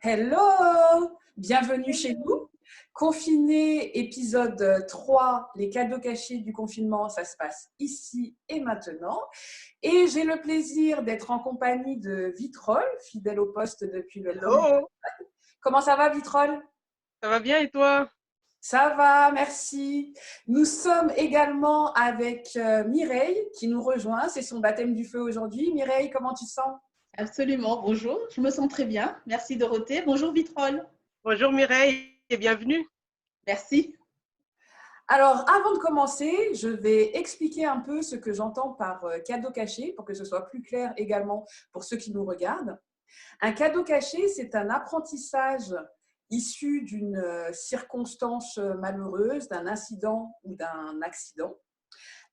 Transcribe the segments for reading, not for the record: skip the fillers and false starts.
Hello! Bienvenue chez nous. Confiné, épisode 3, les cadeaux cachés du confinement, ça se passe ici et maintenant. Et j'ai le plaisir d'être en compagnie de Vitrolles, fidèle au poste depuis le premier Hello, épisode. Comment ça va, Vitrolles? ça va bien et toi? Ça va, merci. Nous sommes également avec Mireille qui nous rejoint. C'est son baptême du feu aujourd'hui. Mireille, comment tu te sens? Absolument, bonjour, je me sens très bien. Merci Dorothée. Bonjour Vitrolles. Bonjour Mireille et bienvenue. Merci. Alors, avant de commencer, je vais expliquer un peu ce que j'entends par cadeau caché pour que ce soit plus clair également pour ceux qui nous regardent. Un cadeau caché, c'est un apprentissage issu d'une circonstance malheureuse, d'un incident ou d'un accident.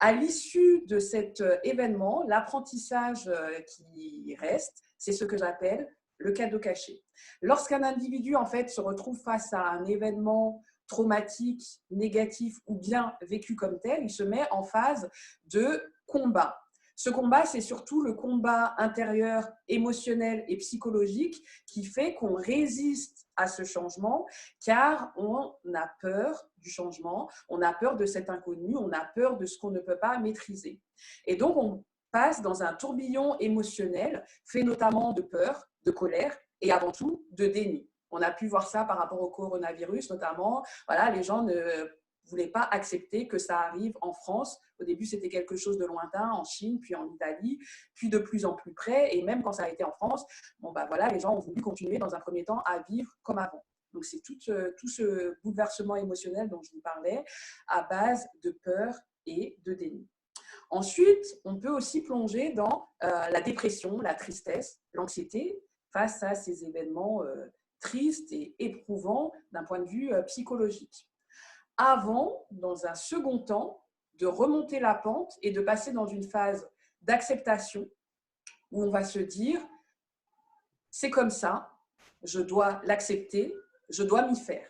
À l'issue de cet événement, l'apprentissage qui reste, c'est ce que j'appelle le cadeau caché. Lorsqu'un individu en fait se retrouve face à un événement traumatique, négatif ou bien vécu comme tel, il se met en phase de combat. Ce combat, c'est surtout le combat intérieur, émotionnel et psychologique qui fait qu'on résiste à ce changement car on a peur du changement, on a peur de cet inconnu, on a peur de ce qu'on ne peut pas maîtriser. Et donc, on passe dans un tourbillon émotionnel fait notamment de peur, de colère et avant tout de déni. On a pu voir ça par rapport au coronavirus notamment. Voilà, les gens ne voulaient pas accepter que ça arrive en France. Au début, c'était quelque chose de lointain en Chine, puis en Italie, puis de plus en plus près. Et même quand ça a été en France, bon, bah voilà, les gens ont voulu continuer dans un premier temps à vivre comme avant. Donc, c'est tout ce bouleversement émotionnel dont je vous parlais à base de peur et de déni. Ensuite, on peut aussi plonger dans la dépression, la tristesse, l'anxiété face à ces événements tristes et éprouvants d'un point de vue psychologique. Avant, dans un second temps, de remonter la pente et de passer dans une phase d'acceptation où on va se dire « c'est comme ça, je dois l'accepter, je dois m'y faire ».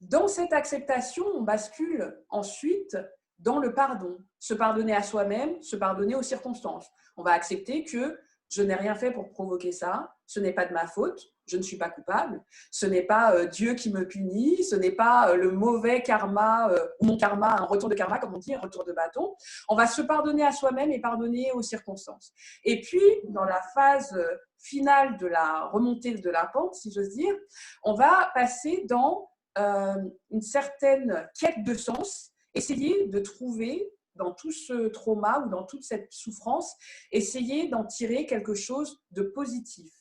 Dans cette acceptation, on bascule ensuite dans le pardon. Se pardonner à soi-même, se pardonner aux circonstances. On va accepter que je n'ai rien fait pour provoquer ça, ce n'est pas de ma faute, je ne suis pas coupable, ce n'est pas Dieu qui me punit, ce n'est pas le mauvais karma, ou mon karma, un retour de karma, comme on dit, un retour de bâton. On va se pardonner à soi-même et pardonner aux circonstances. Et puis, dans la phase finale de la remontée de la pente, si j'ose dire, on va passer dans une certaine quête de sens, essayer de trouver dans tout ce trauma ou dans toute cette souffrance, essayer d'en tirer quelque chose de positif.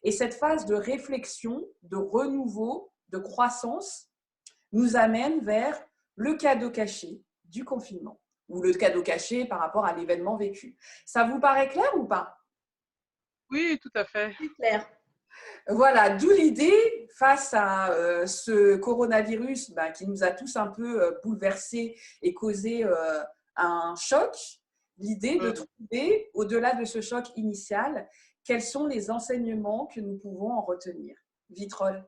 Et cette phase de réflexion, de renouveau, de croissance nous amène vers le cadeau caché du confinement ou le cadeau caché par rapport à l'événement vécu. Ça vous paraît clair ou pas? Oui, tout à fait. C'est clair. Voilà, d'où l'idée, face à ce coronavirus qui nous a tous un peu bouleversés et causé un choc, l'idée de trouver, au-delà de ce choc initial, quels sont les enseignements que nous pouvons en retenir. Vitrolles.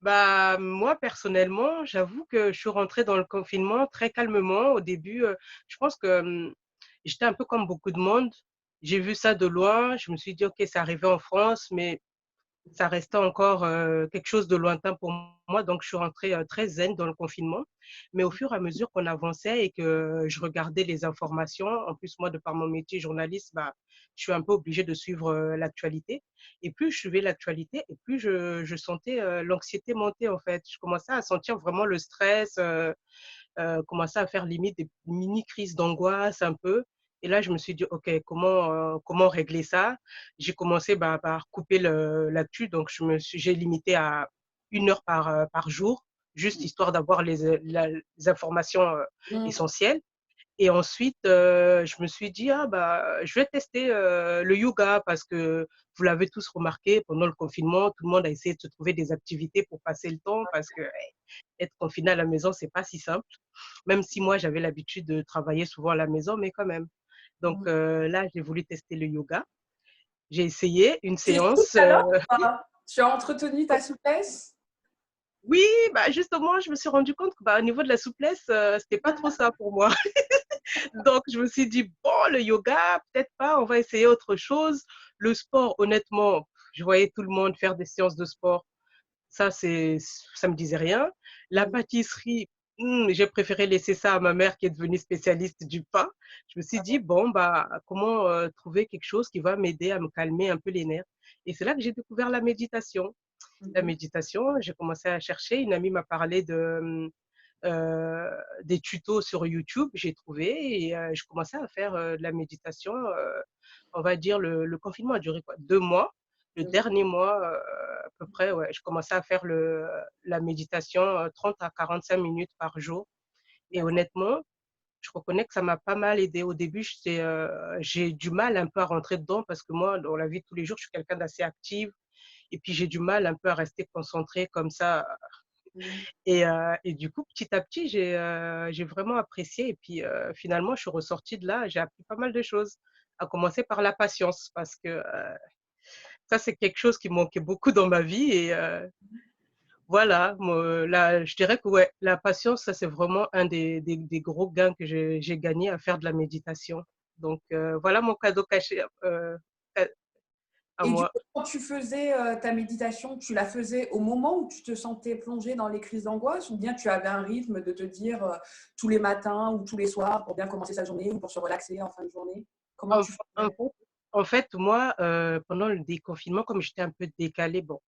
Bah, moi, personnellement, j'avoue que je suis rentrée dans le confinement très calmement. Au début, je pense que j'étais un peu comme beaucoup de monde. J'ai vu ça de loin. Je me suis dit, OK, c'est arrivé en France, mais ça restait encore quelque chose de lointain pour moi. Donc, je suis rentrée très zen dans le confinement. Mais au fur et à mesure qu'on avançait et que je regardais les informations, en plus, moi, de par mon métier journaliste, bah, je suis un peu obligée de suivre l'actualité. Et plus je suivais l'actualité, et plus je sentais l'anxiété monter, en fait. Je commençais à sentir vraiment le stress, commençais à faire limite des mini-crises d'angoisse un peu. Et là, je me suis dit, OK, comment régler ça? J'ai commencé par couper l'actu, donc j'ai limité à 1 heure par jour, juste histoire d'avoir les informations essentielles. Et ensuite, je me suis dit: «Ah bah, je vais tester, le yoga» parce que vous l'avez tous remarqué, pendant le confinement, tout le monde a essayé de se trouver des activités pour passer le temps parce que, être confiné à la maison, c'est pas si simple. Même si moi, j'avais l'habitude de travailler souvent à la maison, mais quand même. Donc là, j'ai voulu tester le yoga. J'ai essayé une C'est cool séance, alors? Tu as entretenu ta souplesse? oui, bah, justement, je me suis rendu compte que, bah, au niveau de la souplesse, c'était pas trop ça pour moi. Donc, je me suis dit: «Bon, le yoga, peut-être pas, on va essayer autre chose». Le sport, honnêtement, Je voyais tout le monde faire des séances de sport. Ça me disait rien. La pâtisserie, j'ai préféré laisser ça à ma mère qui est devenue spécialiste du pain. Je me suis dit, bon, bah, comment trouver quelque chose qui va m'aider à me calmer un peu les nerfs. Et c'est là que j'ai découvert la méditation. La Mhm. méditation, j'ai commencé à chercher. Une amie m'a parlé des tutos sur YouTube, j'ai trouvé et je commençais à faire de la méditation. On va dire le confinement a duré quoi, 2 mois. Le Mhm. dernier mois, à peu près, ouais, je commençais à faire la méditation 30 à 45 minutes par jour. Et D'accord. honnêtement, je reconnais que ça m'a pas mal aidé. Au début, j'ai du mal un peu à rentrer dedans parce que moi, dans la vie de tous les jours, je suis quelqu'un d'assez active. Et puis, j'ai du mal un peu à rester concentrée comme ça. Mhm. Et du coup, petit à petit, j'ai vraiment apprécié. Et puis, finalement, je suis ressortie de là. J'ai appris pas mal de choses, à commencer par la patience, parce que ça, c'est quelque chose qui manquait beaucoup dans ma vie. Et voilà, là, je dirais que ouais, la patience, ça, c'est vraiment un des gros gains que j'ai gagné à faire de la méditation. Donc, voilà mon cadeau caché à à Et du moi. coup, quand tu faisais ta méditation, tu la faisais au moment où tu te sentais plongée dans les crises d'angoisse ou bien tu avais un rythme de te dire tous les matins ou tous les soirs pour bien commencer sa journée ou pour se relaxer en fin de journée? Comment En, tu en faisais? fait, en fait, moi, pendant le déconfinement, comme j'étais un peu décalée, bon,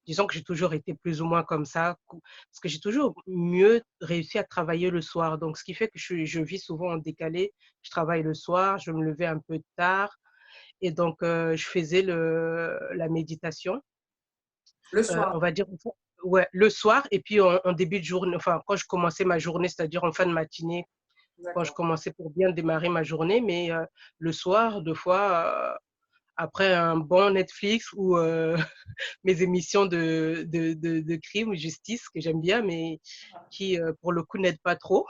disons que j'ai toujours été plus ou moins comme ça, parce que j'ai toujours mieux réussi à travailler le soir. Donc, ce qui fait que je vis souvent en décalé. Je travaille le soir, je me levais un peu tard et donc je faisais la méditation, Le soir, on va dire, ouais, le soir et puis en début de journée, enfin, quand je commençais ma journée, c'est-à-dire en fin de matinée, quand je d'accord. commençais pour bien démarrer ma journée, mais le soir, deux fois, après un bon Netflix ou mes émissions de crime ou justice que j'aime bien, mais qui, pour le coup, n'aident pas trop,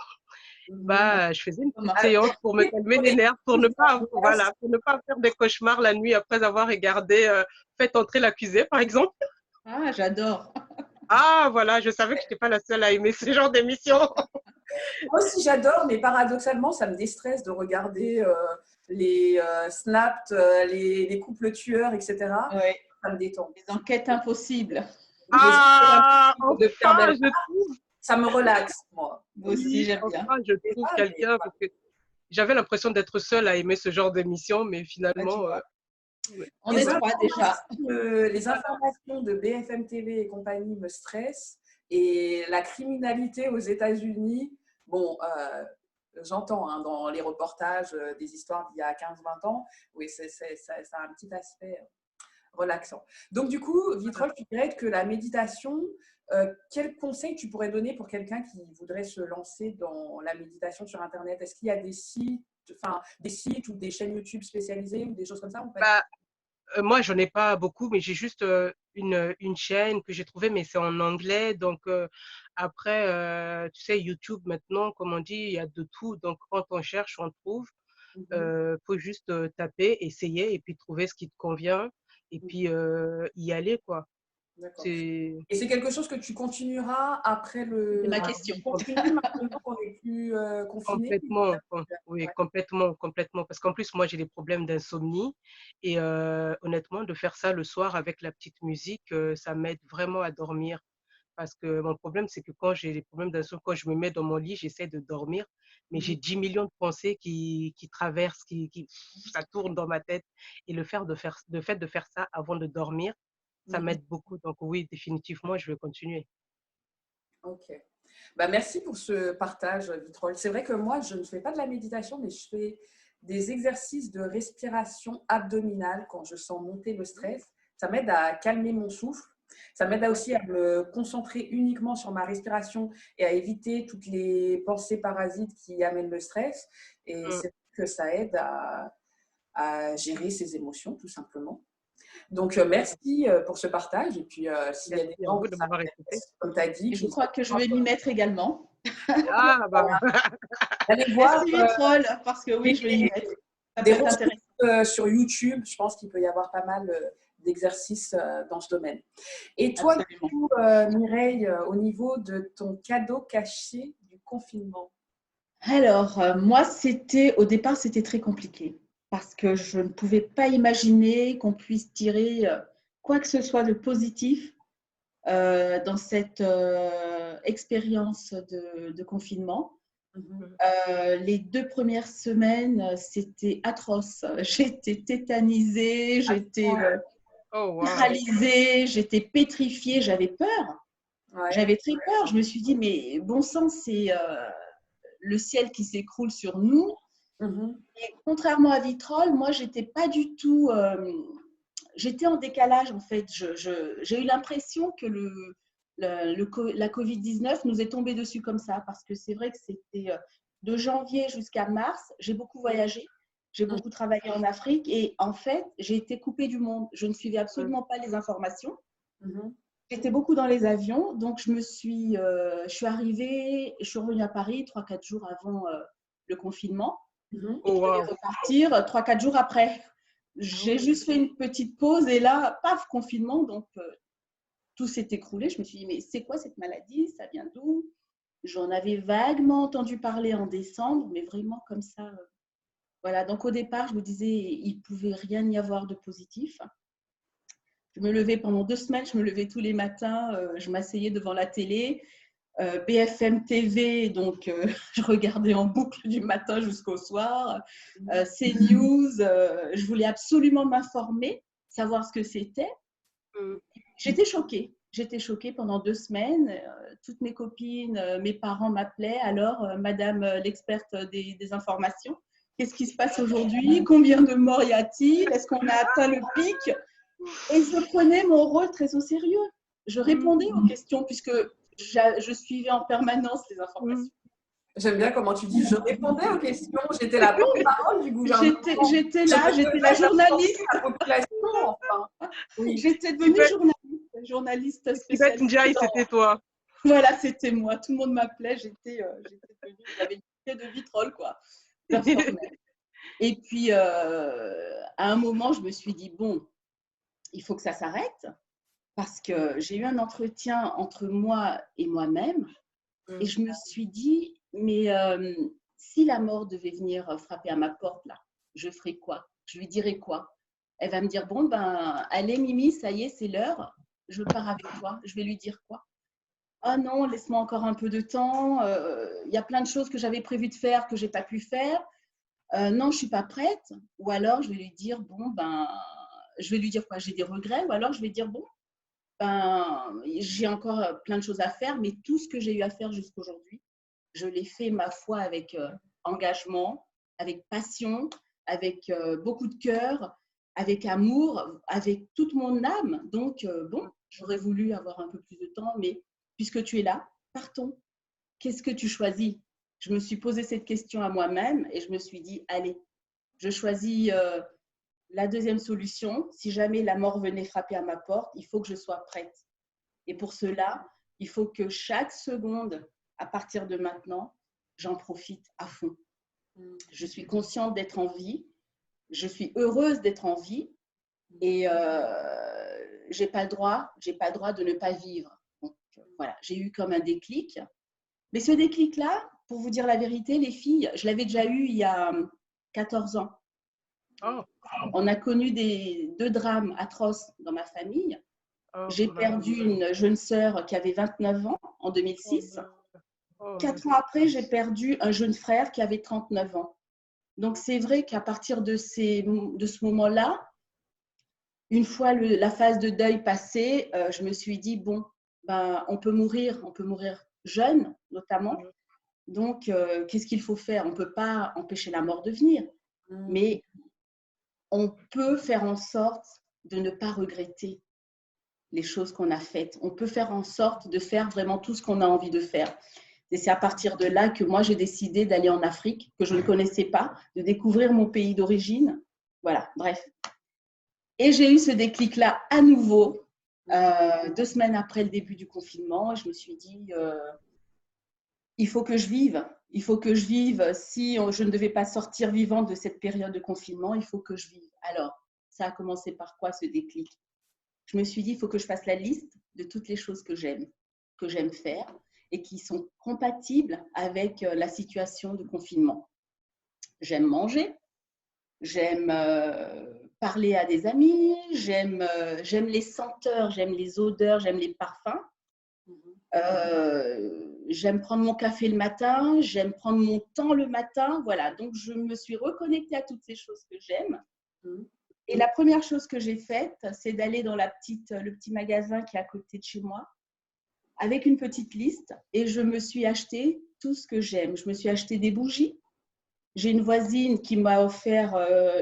Mhm. bah, je faisais une petite Thomas. séance pour me calmer Pour les les nerfs, crises voilà, d'angoisse, pour ne pas faire des cauchemars la nuit après avoir regardé Faites entrer l'accusé, par exemple. Ah, j'adore. Ah, voilà, je savais que je n'étais pas la seule à aimer ce genre d'émission. moi aussi j'adore, mais paradoxalement, ça me déstresse de regarder les snaps, les couples tueurs, etc. Oui, Ça me détend. les enquêtes impossibles. Ou les enquêtes Ah, impossibles de Pierre enfin, Belmar, je trouve, ça me relaxe, moi. Moi aussi, oui, j'aime bien. enfin, je Je sais trouve pas, mais quelqu'un, parce que j'avais l'impression d'être seule à aimer ce genre d'émission, mais Ah, tu finalement, vois. ouais. On est trois déjà. Les informations de BFM TV et compagnie me stressent. Et la criminalité aux États-Unis, bon, j'entends hein, dans les reportages des histoires d'il y a 15-20 ans, oui, ça a un petit aspect relaxant. Donc, du coup, Vitrolles, tu dirais que la méditation, quel conseil tu pourrais donner pour quelqu'un qui voudrait se lancer dans la méditation sur Internet? Est-ce qu'il y a des sites ou des chaînes YouTube spécialisées ou des choses comme ça ou pas? Bah, moi, j'en ai pas beaucoup, mais j'ai juste une chaîne que j'ai trouvée, mais c'est en anglais. Donc, après, tu sais, YouTube, maintenant, comme on dit, il y a de tout. Donc, quand on cherche, on trouve. Mhm. Faut juste taper, essayer et puis trouver ce qui te convient et puis y aller, quoi. D'accord. C'est Et c'est quelque chose que tu continueras après C'était le. ma Enfin, question. tu continues maintenant qu'on n'est plus confiné. complètement, oui, Ouais. complètement, complètement. Parce qu'en plus, moi, j'ai des problèmes d'insomnie et honnêtement, de faire ça le soir avec la petite musique, ça m'aide vraiment à dormir. Parce que mon problème, c'est que quand j'ai des problèmes d'insomnie, quand je me mets dans mon lit, j'essaie de dormir, mais j'ai Mhm. 10 millions de pensées qui traversent, ça tourne dans ma tête. Et le fait de faire ça avant de dormir, ça Mhm. m'aide beaucoup. Donc oui, définitivement, je vais continuer. Ok. Bah, merci pour ce partage, Vitrolles. C'est vrai que moi, je ne fais pas de la méditation, mais je fais des exercices de respiration abdominale quand je sens monter le stress. Ça m'aide à calmer mon souffle. Ça m'aide aussi à me concentrer uniquement sur ma respiration et à éviter toutes les pensées parasites qui amènent le stress. Et Mmh. c'est vrai que ça aide à gérer ses émotions, tout simplement. Donc, merci pour ce partage. Et puis, s'il y a des Merci à gens vous que de ça m'avoir écouté. intéresse, comme tu as dit, Et je qui crois que je vais m'y mettre également. Ah, bah, allez voir Merci Vitrolles, parce que oui, je vais m'y des, mettre. Ça peut des être ressources intéressant. sur YouTube. Je pense qu'il peut y avoir pas mal d'exercices dans ce domaine. Et toi, du Absolument. coup, Mireille, au niveau de ton cadeau caché du confinement? Alors, moi, au départ, c'était très compliqué parce que je ne pouvais pas imaginer qu'on puisse tirer quoi que ce soit de positif dans cette expérience de confinement. Les 2 premières semaines, c'était atroce. J'étais tétanisée, j'étais paralysée, j'étais pétrifiée, j'avais peur. Ouais. J'avais très peur. Je me suis dit, mais bon sang, c'est le ciel qui s'écroule sur nous. Et contrairement à Vitrolles, moi, j'étais pas du tout. J'étais en décalage, en fait. J'ai eu l'impression que la Covid-19 nous est tombée dessus comme ça, parce que c'est vrai que c'était de janvier jusqu'à mars. J'ai beaucoup voyagé, j'ai beaucoup travaillé en Afrique et en fait, j'ai été coupée du monde. Je ne suivais absolument pas les informations. J'étais beaucoup dans les avions, donc je suis arrivée, je suis revenue à Paris 3-4 jours avant le confinement. Et je devais repartir 3-4 jours après. J'ai juste fait une petite pause et là, paf, confinement, donc tout s'est écroulé. Je me suis dit, mais c'est quoi cette maladie? Ça vient d'où? J'en avais vaguement entendu parler en décembre, mais vraiment comme ça. Voilà, donc au départ, je me disais, il ne pouvait rien y avoir de positif. Je me levais pendant 2 semaines, je me levais tous les matins, je m'asseyais devant la télé, BFM TV, donc je regardais en boucle du matin jusqu'au soir, CNews, je voulais absolument m'informer, savoir ce que c'était. J'étais choquée pendant 2 semaines. Toutes mes copines, mes parents m'appelaient. Alors, madame l'experte des informations, qu'est-ce qui se passe aujourd'hui? Combien de morts y a-t-il? Est-ce qu'on a atteint le pic? Et je prenais mon rôle très au sérieux. Je répondais aux questions puisque je suivais en permanence les informations. J'aime bien comment tu dis, je répondais aux questions, j'étais la porte-parole du gouvernement. J'étais là, j'étais la journaliste. La population, enfin. Oui. J'étais devenue journaliste spécialiste. Ndiaye, c'était toi. Voilà, c'était moi. Tout le monde m'appelait. J'étais devenue, j'avais une pied de Vitrolles, quoi. Et puis, à un moment, je me suis dit, bon, il faut que ça s'arrête parce que j'ai eu un entretien entre moi et moi-même et je me suis dit, mais si la mort devait venir frapper à ma porte, là, je ferais quoi? Je lui dirais quoi? Elle va me dire, bon, ben, allez Mimi, ça y est, c'est l'heure, je pars avec toi. Je vais lui dire quoi? Ah non, laisse-moi encore un peu de temps. Il y a plein de choses que j'avais prévu de faire que je n'ai pas pu faire. Non, je ne suis pas prête. Ou alors, je vais lui dire, bon, ben, je vais lui dire quoi? J'ai des regrets. Ou alors, je vais dire, bon, ben, j'ai encore plein de choses à faire, mais tout ce que j'ai eu à faire jusqu'aujourd'hui, je l'ai fait, ma foi, avec engagement, avec passion, avec beaucoup de cœur, avec amour, avec toute mon âme. Donc, bon, j'aurais voulu avoir un peu plus de temps, mais puisque tu es là, partons. Qu'est-ce que tu choisis? Je me suis posé cette question à moi-même et je me suis dit, allez, je choisis la deuxième solution. Si jamais la mort venait frapper à ma porte, il faut que je sois prête. Et pour cela, il faut que chaque seconde, à partir de maintenant, j'en profite à fond. Je suis consciente d'être en vie, je suis heureuse d'être en vie et j'ai pas le droit de ne pas vivre. Donc voilà, j'ai eu comme un déclic. Mais ce déclic-là, pour vous dire la vérité, les filles, je l'avais déjà eu il y a 14 ans. Oh. On a connu 2 drames atroces dans ma famille. J'ai perdu une jeune sœur qui avait 29 ans en 2006. 4 ans après, j'ai perdu un jeune frère qui avait 39 ans. Donc, c'est vrai qu'à partir de ce moment-là, une fois la phase de deuil passée, je me suis dit, bon, ben, on peut mourir jeune, notamment. Donc, qu'est-ce qu'il faut faire? On ne peut pas empêcher la mort de venir, mais on peut faire en sorte de ne pas regretter les choses qu'on a faites. On peut faire en sorte de faire vraiment tout ce qu'on a envie de faire. Et c'est à partir de là que moi, j'ai décidé d'aller en Afrique, que je ne connaissais pas, de découvrir mon pays d'origine. Voilà, bref. Et j'ai eu ce déclic-là à nouveau, 2 semaines après le début du confinement. Je me suis dit, il faut que je vive. Il faut que je vive. Si je ne devais pas sortir vivante de cette période de confinement, il faut que je vive. Alors, ça a commencé par quoi ce déclic? Je me suis dit, il faut que je fasse la liste de toutes les choses que j'aime faire et qui sont compatibles avec la situation de confinement. J'aime manger, j'aime parler à des amis, j'aime les senteurs, j'aime les odeurs, j'aime les parfums. J'aime prendre mon café le matin, j'aime prendre mon temps le matin. Voilà, donc je me suis reconnectée à toutes ces choses que j'aime. Et la première chose que j'ai faite, c'est d'aller dans le petit magasin qui est à côté de chez moi, avec une petite liste, et je me suis acheté tout ce que j'aime. Je me suis acheté des bougies. J'ai une voisine qui m'a offert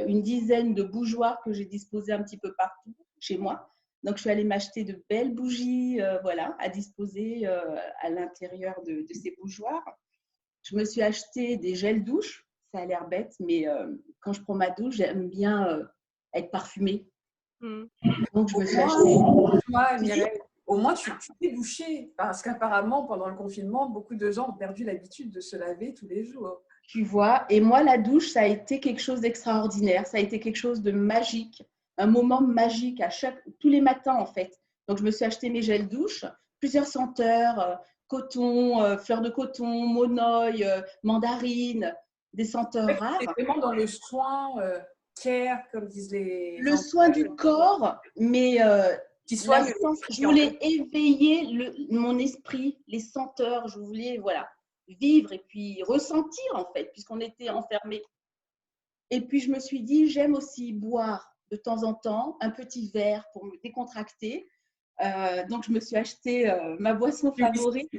une dizaine de bougeoirs que j'ai disposés un petit peu partout chez moi. Donc, je suis allée m'acheter de belles bougies voilà, à disposer à l'intérieur de ces bougeoirs. Je me suis acheté des gels douche. Ça a l'air bête, mais quand je prends ma douche, j'aime bien être parfumée. Donc, je me suis acheté… Au moins, tu t'es douché. Parce qu'apparemment, pendant le confinement, beaucoup de gens ont perdu l'habitude de se laver tous les jours. Tu vois, et moi, la douche, ça a été quelque chose d'extraordinaire. Ça a été quelque chose de magique. Un moment magique tous les matins, en fait. Donc, je me suis acheté mes gels douche, plusieurs senteurs, coton, fleur de coton, monoï, mandarine, des senteurs rares. C'est vraiment dans le soin care, comme disent les… Le soin du corps, mais je voulais éveiller mon esprit, les senteurs, je voulais vivre et puis ressentir en fait, puisqu'on était enfermés. Et puis je me suis dit, j'aime aussi boire de temps en temps un petit verre pour me décontracter. Donc je me suis acheté ma boisson favorite,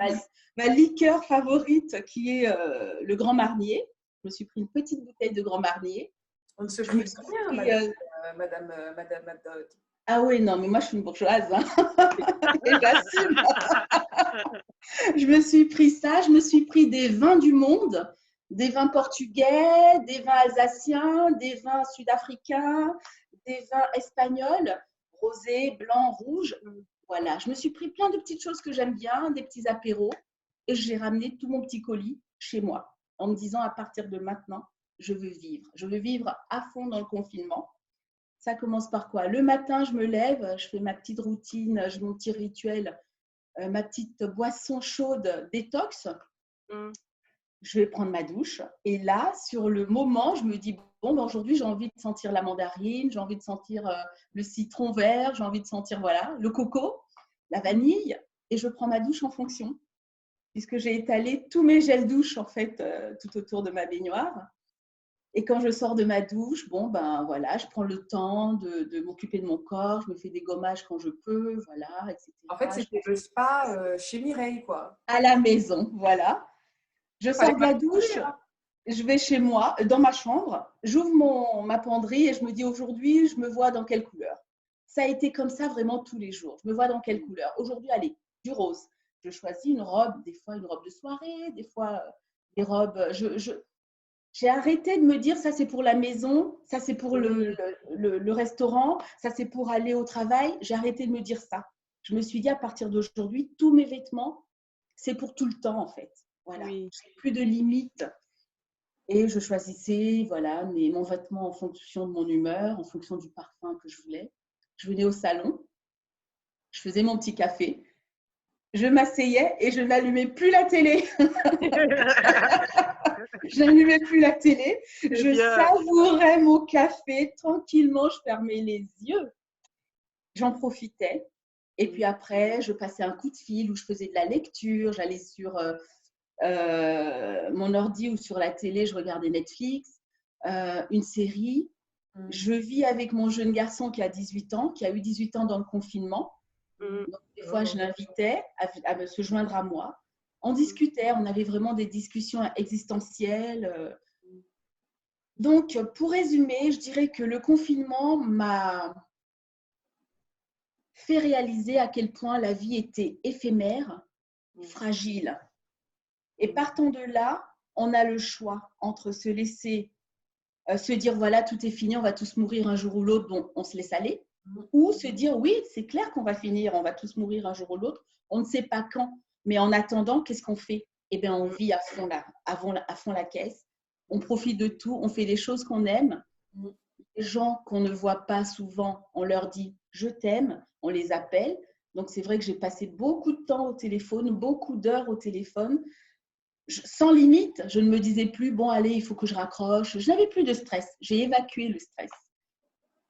ma liqueur favorite qui est le Grand Marnier. Je me suis pris une petite bouteille de Grand Marnier. On ne se prive rien, madame Dodd. Ah oui, non, mais moi, je suis une bourgeoise. Hein. Et j'assume. Je me suis pris ça. Je me suis pris des vins du monde, des vins portugais, des vins alsaciens, des vins sud-africains, des vins espagnols, rosé, blanc, rouge. Voilà, je me suis pris plein de petites choses que j'aime bien, des petits apéros. Et j'ai ramené tout mon petit colis chez moi en me disant, à partir de maintenant, je veux vivre. Je veux vivre à fond dans le confinement. Ça commence par quoi? Le matin, je me lève, je fais ma petite routine, j'ai mon petit rituel, ma petite boisson chaude détox. Je vais prendre ma douche. Et là, sur le moment, je me dis, bon, ben aujourd'hui, j'ai envie de sentir la mandarine, j'ai envie de sentir le citron vert, j'ai envie de sentir le coco, la vanille. Et je prends ma douche en fonction, puisque j'ai étalé tous mes gels douche, en fait, tout autour de ma baignoire. Et quand je sors de ma douche, bon, ben voilà, je prends le temps de m'occuper de mon corps, je me fais des gommages quand je peux, voilà, etc. En fait, c'était le spa chez Mireille, quoi. À la maison, voilà. Je sors de la douche, je vais chez moi, dans ma chambre, j'ouvre ma penderie et je me dis aujourd'hui, je me vois dans quelle couleur. Ça a été comme ça vraiment tous les jours. Je me vois dans quelle couleur. Aujourd'hui, allez, du rose. Je choisis une robe, des fois une robe de soirée, des fois des robes… J'ai arrêté de me dire ça c'est pour la maison, ça c'est pour le restaurant, ça c'est pour aller au travail. J'ai arrêté de me dire ça. Je me suis dit à partir d'aujourd'hui, tous mes vêtements, c'est pour tout le temps en fait. Voilà, Oui. plus de limites. Et je choisissais mon vêtement en fonction de mon humeur, en fonction du parfum que je voulais. Je venais au salon, je faisais mon petit café, je m'asseyais et je n'allumais plus la télé. Je n'allumais plus la télé. Je savourais mon café tranquillement. Je fermais les yeux. J'en profitais. Et puis après, je passais un coup de fil où je faisais de la lecture. J'allais sur mon ordi ou sur la télé. Je regardais Netflix, une série. Je vis avec mon jeune garçon qui a 18 ans, qui a eu 18 ans dans le confinement. Donc, des fois, je l'invitais à se joindre à moi. On discutait, on avait vraiment des discussions existentielles. Donc, pour résumer, je dirais que le confinement m'a fait réaliser à quel point la vie était éphémère, fragile. Et partant de là, on a le choix entre se laisser, se dire voilà, tout est fini, on va tous mourir un jour ou l'autre, bon, on se laisse aller. Ou se dire oui, c'est clair qu'on va finir, on va tous mourir un jour ou l'autre, on ne sait pas quand. Mais en attendant, qu'est-ce qu'on fait? Eh bien, on vit à fond la caisse. On profite de tout. On fait les choses qu'on aime. Les gens qu'on ne voit pas souvent, on leur dit « je t'aime ». On les appelle. Donc, c'est vrai que j'ai passé beaucoup de temps au téléphone, beaucoup d'heures au téléphone. Sans limite, je ne me disais plus « bon, allez, il faut que je raccroche ». Je n'avais plus de stress. J'ai évacué le stress.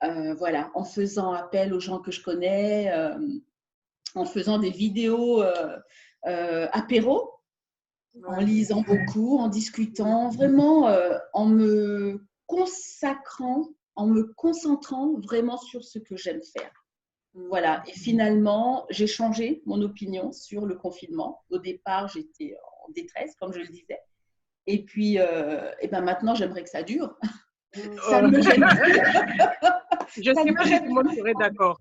voilà, en faisant appel aux gens que je connais, en faisant des vidéos apéro, en Ouais. lisant beaucoup, en discutant, vraiment en me consacrant, en me concentrant vraiment sur ce que j'aime faire. Voilà, et finalement, j'ai changé mon opinion sur le confinement. Au départ, j'étais en détresse, comme je le disais. Et puis, et ben maintenant, j'aimerais que ça dure. Ça ne me gêne plus. Je Ça sais ne me pas si tout gêne le monde plus, serait d'accord.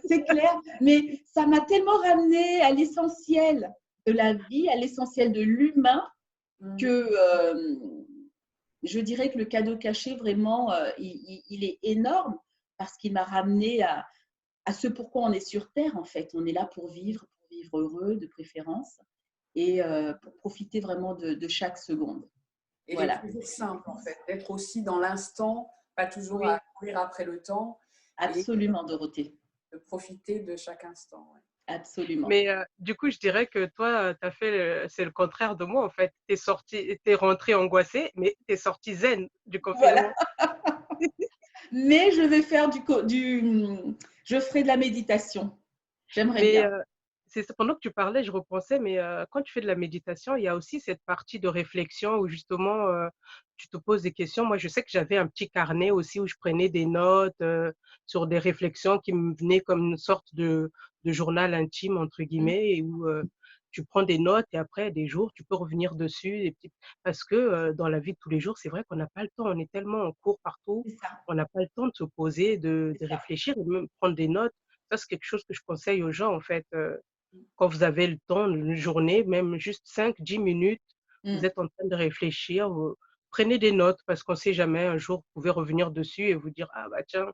c'est clair. Mais ça m'a tellement ramené à l'essentiel de la vie, à l'essentiel de l'humain, que je dirais que le cadeau caché, vraiment, il est énorme parce qu'il m'a ramené à ce pourquoi on est sur Terre, en fait. On est là pour vivre heureux, de préférence, et pour profiter vraiment de chaque seconde. Et les Voilà. plaisirs simples, en fait, d'être aussi dans l'instant, pas toujours à Oui, courir après le temps et Absolument, Dorothée. de profiter de chaque instant. Ouais. Absolument. mais du coup, je dirais que toi, tu as fait c'est le contraire de moi, en fait. Tu es sortie, tu es rentrée angoissée, mais tu es sortie zen du Voilà. confinement. Mais je vais faire je ferai de la méditation. J'aimerais Mais bien. c'est ça, pendant que tu parlais, je repensais, mais quand tu fais de la méditation, il y a aussi cette partie de réflexion où justement tu te poses des questions. Moi, je sais que j'avais un petit carnet aussi où je prenais des notes sur des réflexions qui me venaient comme une sorte de journal intime, entre guillemets, et où tu prends des notes et après, des jours, tu peux revenir dessus. Parce que dans la vie de tous les jours, c'est vrai qu'on n'a pas le temps. On est tellement en cours partout, C'est ça. on n'a pas le temps de se poser, C'est de ça. réfléchir et de même prendre des notes. Ça, c'est quelque chose que je conseille aux gens, en fait. Quand vous avez le temps, une journée, même juste 5, 10 minutes, vous Mm. êtes en train de réfléchir, vous prenez des notes parce qu'on ne sait jamais, un jour, vous pouvez revenir dessus et vous dire: «Ah bah tiens»,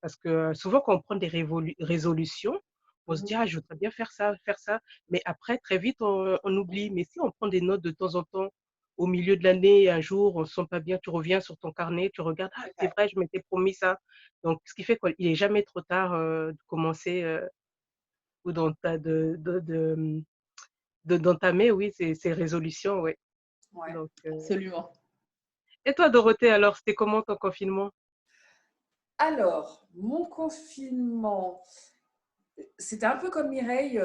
parce que souvent quand on prend des résolutions, on se dit: «Ah, je voudrais bien faire ça», mais après très vite on oublie. Mais si on prend des notes de temps en temps, au milieu de l'année, un jour, on ne se sent pas bien, tu reviens sur ton carnet, tu regardes: «Ah, c'est vrai, je m'étais promis ça». Donc ce qui fait qu'il est jamais trop tard, de commencer, ou d'entamer, oui, ces résolutions, oui. Ouais. Donc Absolument. et toi, Dorothée, alors, c'était comment ton confinement? Alors, mon confinement, c'était un peu comme Mireille,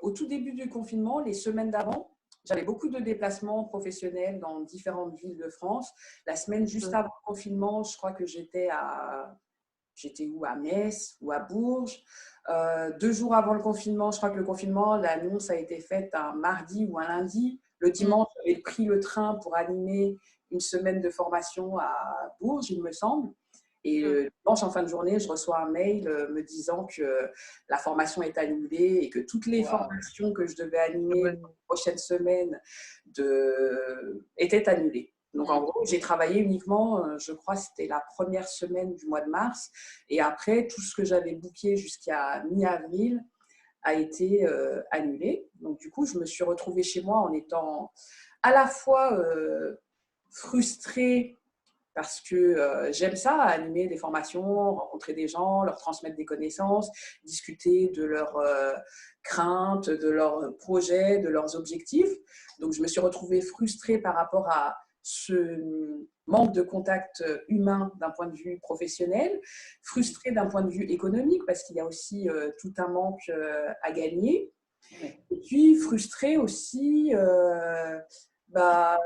au tout début du confinement, les semaines d'avant, j'avais beaucoup de déplacements professionnels dans différentes villes de France. La semaine juste Mmh. avant le confinement, je crois que j'étais où? À Metz ou à Bourges. 2 jours avant le confinement, je crois que le confinement, l'annonce a été faite un mardi ou un lundi. Le Mm. dimanche, j'avais pris le train pour animer une semaine de formation à Bourges, il me semble. Et Mmh. le dimanche, en fin de journée, je reçois un mail me disant que la formation est annulée et que toutes les Wow. formations que je devais animer Ouais. dans les prochaines semaines étaient annulées. Donc, en Mm. gros, j'ai travaillé uniquement, je crois, c'était la première semaine du mois de mars. Et après, tout ce que j'avais booké jusqu'à mi-avril a été annulé. Donc, du coup, je me suis retrouvée chez moi en étant à la fois frustrée parce que j'aime ça, animer des formations, rencontrer des gens, leur transmettre des connaissances, discuter de leurs craintes, de leurs projets, de leurs objectifs. Donc, je me suis retrouvée frustrée par rapport à ce manque de contact humain d'un point de vue professionnel, frustrée d'un point de vue économique parce qu'il y a aussi tout un manque à gagner, Ouais. et puis frustrée aussi, bah,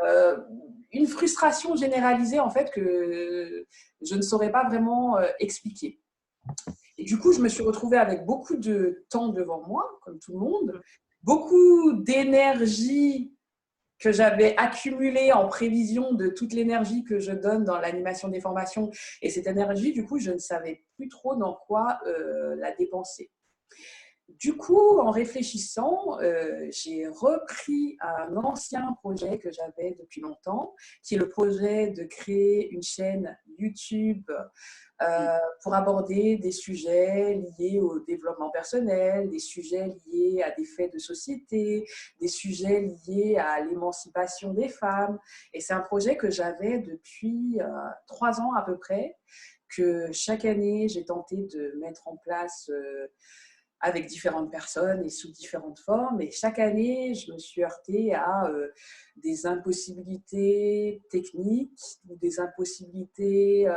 une frustration généralisée en fait que je ne saurais pas vraiment expliquer. Et du coup, je me suis retrouvée avec beaucoup de temps devant moi, comme tout le monde, Mmh. beaucoup d'énergie que j'avais accumulée en prévision de toute l'énergie que je donne dans l'animation des formations. Et cette énergie, du coup, je ne savais plus trop dans quoi la dépenser. Du coup, en réfléchissant, j'ai repris un ancien projet que j'avais depuis longtemps, qui est le projet de créer une chaîne YouTube Mm. pour aborder des sujets liés au développement personnel, des sujets liés à des faits de société, des sujets liés à l'émancipation des femmes. Et c'est un projet que j'avais depuis 3 ans à peu près, que chaque année, j'ai tenté de mettre en place avec différentes personnes et sous différentes formes. Et chaque année, je me suis heurtée à des impossibilités techniques, ou des impossibilités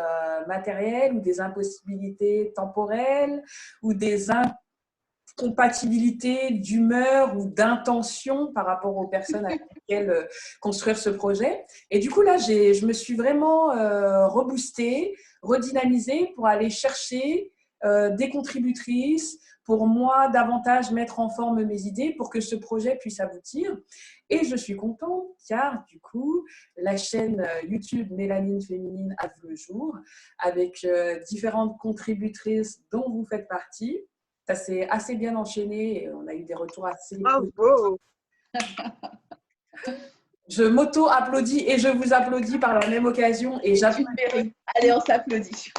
matérielles, ou des impossibilités temporelles, ou des incompatibilités d'humeur ou d'intention par rapport aux personnes avec lesquelles construire ce projet. Et du coup, là, je me suis vraiment reboostée, redynamisée pour aller chercher des contributrices, pour moi davantage mettre en forme mes idées pour que ce projet puisse aboutir. Et je suis contente car du coup, la chaîne YouTube Mélanine Féminine a vu le jour avec différentes contributrices dont vous faites partie. Ça s'est assez bien enchaîné et on a eu des retours assez positifs. Bravo! Je m'auto-applaudis et je vous applaudis par la même occasion et Tu le mérites. Allez, on s'applaudit.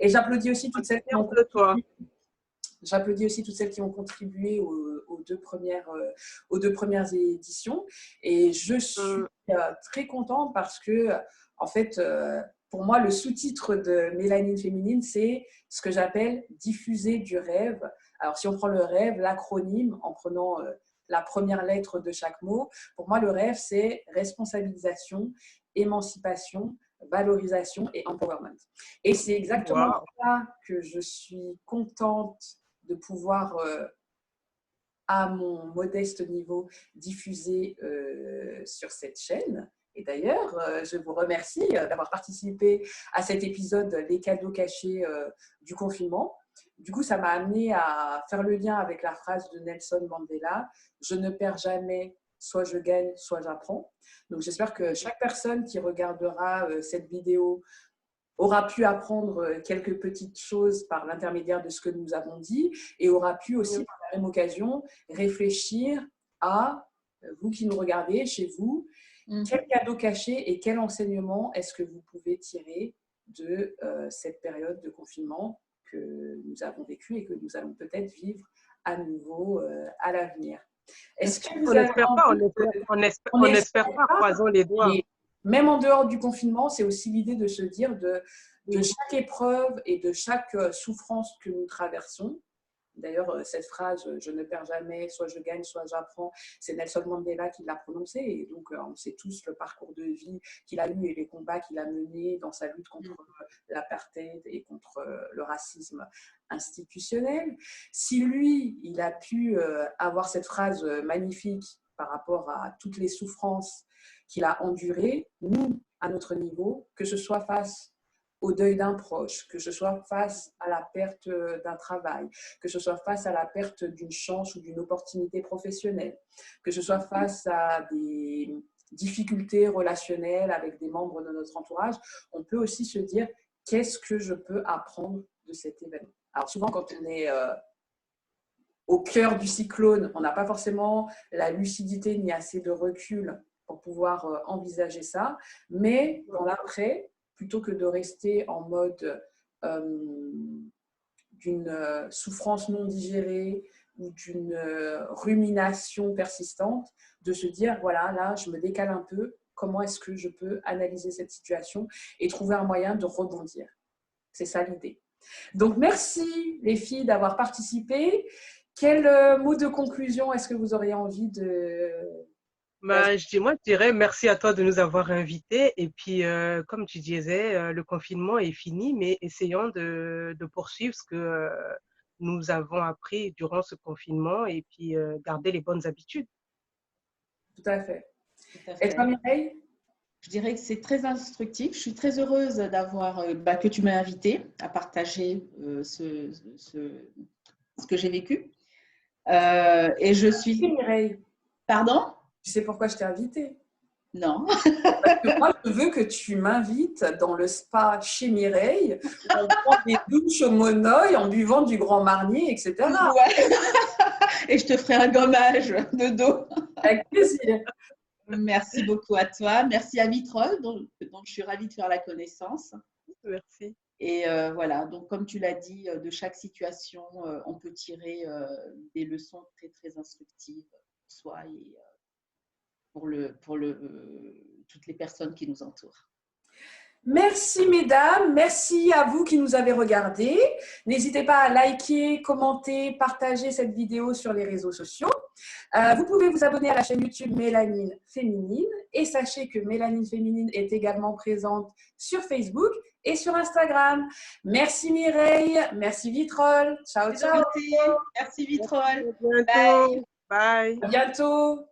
j'applaudis aussi toutes celles qui ont de toi. J'applaudis aussi toutes celles qui ont contribué aux deux premières éditions. Et je suis très contente parce que, en fait, pour moi, le sous-titre de Mélanine Féminine, c'est ce que j'appelle diffuser du rêve. Alors, si on prend le rêve, l'acronyme, en prenant la première lettre de chaque mot, pour moi, le rêve, c'est responsabilisation, émancipation, valorisation et empowerment. Et c'est exactement ça que je suis contente de pouvoir, à mon modeste niveau, diffuser sur cette chaîne. Et d'ailleurs, je vous remercie d'avoir participé à cet épisode Les cadeaux cachés du confinement. Du coup, ça m'a amené à faire le lien avec la phrase de Nelson Mandela, « Je ne perds jamais, soit je gagne, soit j'apprends ». Donc, j'espère que chaque personne qui regardera cette vidéo aura pu apprendre quelques petites choses par l'intermédiaire de ce que nous avons dit et aura pu aussi, par la même occasion, réfléchir à, vous qui nous regardez, chez vous, quel cadeau caché et quel enseignement est-ce que vous pouvez tirer de cette période de confinement que nous avons vécue et que nous allons peut-être vivre à nouveau à l'avenir. Est-ce que vous avez on n'espère pas, croisons les doigts. Même en dehors du confinement, c'est aussi l'idée de se dire de chaque épreuve et de chaque souffrance que nous traversons. D'ailleurs, cette phrase « je ne perds jamais, soit je gagne, soit j'apprends », c'est Nelson Mandela qui l'a prononcée. Et donc, on sait tous le parcours de vie qu'il a eu et les combats qu'il a menés dans sa lutte contre l'apartheid et contre le racisme institutionnel. Si lui, il a pu avoir cette phrase magnifique par rapport à toutes les souffrances qu'il a endurées, nous, à notre niveau, que ce soit face au deuil d'un proche, que ce soit face à la perte d'un travail, que ce soit face à la perte d'une chance ou d'une opportunité professionnelle, que ce soit face à des difficultés relationnelles avec des membres de notre entourage, on peut aussi se dire qu'est-ce que je peux apprendre de cet événement. Alors souvent quand on est au cœur du cyclone, on n'a pas forcément la lucidité ni assez de recul pour pouvoir envisager ça, mais dans l'après, plutôt que de rester en mode d'une souffrance non digérée ou d'une rumination persistante, de se dire, voilà, là, je me décale un peu, comment est-ce que je peux analyser cette situation et trouver un moyen de rebondir. C'est ça l'idée. Donc, merci les filles d'avoir participé. Quel mot de conclusion est-ce que vous auriez envie de… Moi, je dirais merci à toi de nous avoir invités. Et puis, comme tu disais, le confinement est fini, mais essayons de poursuivre ce que nous avons appris durant ce confinement et puis garder les bonnes habitudes. Tout à fait. Et toi, Mireille ? Je dirais que c'est très instructif. Je suis très heureuse d'avoir que tu m'as invitée à partager ce que j'ai vécu. Et je suis… Mireille. Pardon ? Tu sais pourquoi je t'ai invitée ? Non. Parce que moi, je veux que tu m'invites dans le spa chez Mireille, où on prend des douches au monoeil en buvant du Grand Marnier, etc. Ouais. Et je te ferai un gommage de dos. Avec plaisir. Merci beaucoup à toi. Merci à Vitrolles, dont je suis ravie de faire la connaissance. Merci. Et voilà, donc comme tu l'as dit, de chaque situation, on peut tirer des leçons très, très instructives pour soi et pour toutes les personnes qui nous entourent. Merci mesdames, merci à vous qui nous avez regardés. N'hésitez pas à liker, commenter, partager cette vidéo sur les réseaux sociaux. Vous pouvez vous abonner à la chaîne YouTube Mélanine Féminine et sachez que Mélanine Féminine est également présente sur Facebook et sur Instagram. Merci Mireille, merci Vitrolles. Ciao, ciao. Merci Vitrolles. À bientôt. Bye. À bientôt.